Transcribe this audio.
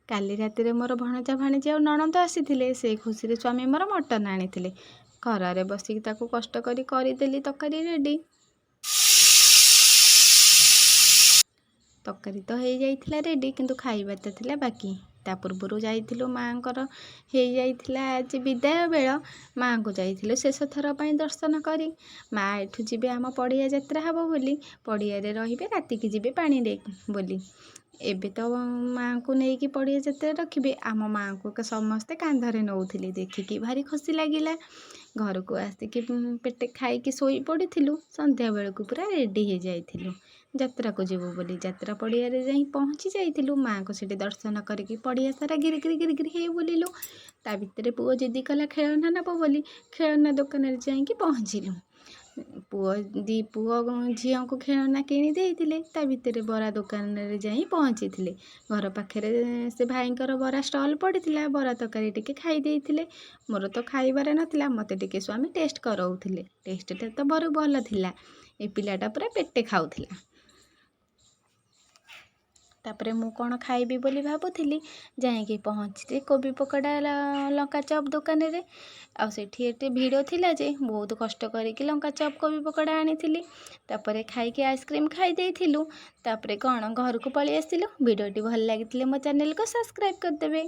କାଲି ରାତିରେ ମୋର ଭଣଜା ଭାଣିଜୀ ଆଉ ନଣନ୍ଦ ଆସିଥିଲେ। ସେଇ ଖୁସିରେ ସ୍ୱାମୀ ମୋର ମଟନ୍ ଆଣିଥିଲେ। ଖରାରେ ବସିକି ତାକୁ କଷ୍ଟ କରିଦେଲି ତରକାରୀ ରେଡ଼ି। ତରକାରୀ ତ ହେଇଯାଇଥିଲା ରେଡ଼ି, କିନ୍ତୁ ଖାଇବାଟା ଥିଲା ବାକି। ତା ପୂର୍ବରୁ ଯାଇଥିଲୁ ମାଆଙ୍କର ହେଇଯାଇଥିଲା ଆଜି ବିଦାୟ ବେଳ, ମାଆଙ୍କୁ ଯାଇଥିଲୁ ଶେଷ ଥର ପାଇଁ ଦର୍ଶନ କରି। ମାଆ ଏଠୁ ଯିବେ ଆମ ପଡ଼ିଆ ଯାତ୍ରା ହେବ ବୋଲି, ପଡ଼ିଆରେ ରହିବେ, ରାତିକି ଯିବେ ପାଣିରେ ବୋଲି। ଏବେ ତ ମାଆଙ୍କୁ ନେଇକି ପଡ଼ିଆ ଯାତ୍ରା ରଖିବେ। ଆମ ମାଆଙ୍କୁ ସମସ୍ତେ କାନ୍ଧରେ ନେଉଥିଲେ, ଦେଖିକି ଭାରି ଖୁସି ଲାଗିଲା। ଘରକୁ ଆସିକି ପେଟେ ଖାଇକି ଶୋଇ ପଡ଼ିଥିଲୁ। ସନ୍ଧ୍ୟାବେଳକୁ ପୁରା ରେଡ଼ି ହେଇଯାଇଥିଲୁ ଯାତ୍ରାକୁ ଯିବୁ ବୋଲି। ଯାତ୍ରା ପଡ଼ିଆରେ ଯାଇ ପହଞ୍ଚି ଯାଇଥିଲୁ। ମାଆଙ୍କୁ ସେଠି ଦର୍ଶନ କରିକି ପଡ଼ିଆ ସାରା ଗିରିଗିରି ହେଇ ବୁଲିଲୁ। ତା ଭିତରେ ପୁଅ ଜିଦି କଲା ଖେଳନା ନେବ ବୋଲି, ଖେଳନା ଦୋକାନରେ ଯାଇକି ପହଞ୍ଚିଲୁ। ପୁଅ ଝିଅଙ୍କୁ ଖେଳନା କିଣି ଦେଇଥିଲେ। ତା ଭିତରେ ବରା ଦୋକାନରେ ଯାଇ ପହଞ୍ଚିଥିଲେ। ଘର ପାଖରେ ସେ ଭାଇଙ୍କର ବରା ଷ୍ଟଲ୍ ପଡ଼ିଥିଲା। ବରା ତରକାରୀ ଟିକେ ଖାଇ ଦେଇଥିଲେ। ମୋର ତ ଖାଇବାରେ ନଥିଲା, ମୋତେ ଟିକେ ସ୍ୱାମୀ ଟେଷ୍ଟ କରାଉଥିଲେ। ଟେଷ୍ଟଟା ତ ବଡ଼ ଭଲ ଥିଲା। ଏ ପିଲାଟା ପୁରା ପେଟେ ଖାଉଥିଲା। ତାପରେ ମୁଁ କ'ଣ ଖାଇବି ବୋଲି ଭାବୁଥିଲି, ଯାଇକି ପହଞ୍ଚିଲି କୋବି ପକୋଡ଼ା ଲଙ୍କା ଚପ୍ ଦୋକାନରେ। ଆଉ ସେଠି ଏତେ ଭିଡ଼ ଥିଲା ଯେ ବହୁତ କଷ୍ଟ କରିକି ଲଙ୍କା ଚପ୍ କୋବି ପକୋଡ଼ା ଆଣିଥିଲି। ତାପରେ ଖାଇକି ଆଇସ୍କ୍ରିମ୍ ଖାଇ ଦେଇଥିଲୁ। ତାପରେ କ'ଣ ଘରକୁ ପଳେଇ ଆସିଲୁ। ଭିଡ଼ିଓଟି ଭଲ ଲାଗିଥିଲେ ମୋ ଚ୍ୟାନେଲକୁ ସବସ୍କ୍ରାଇବ୍ କରିଦେବେ।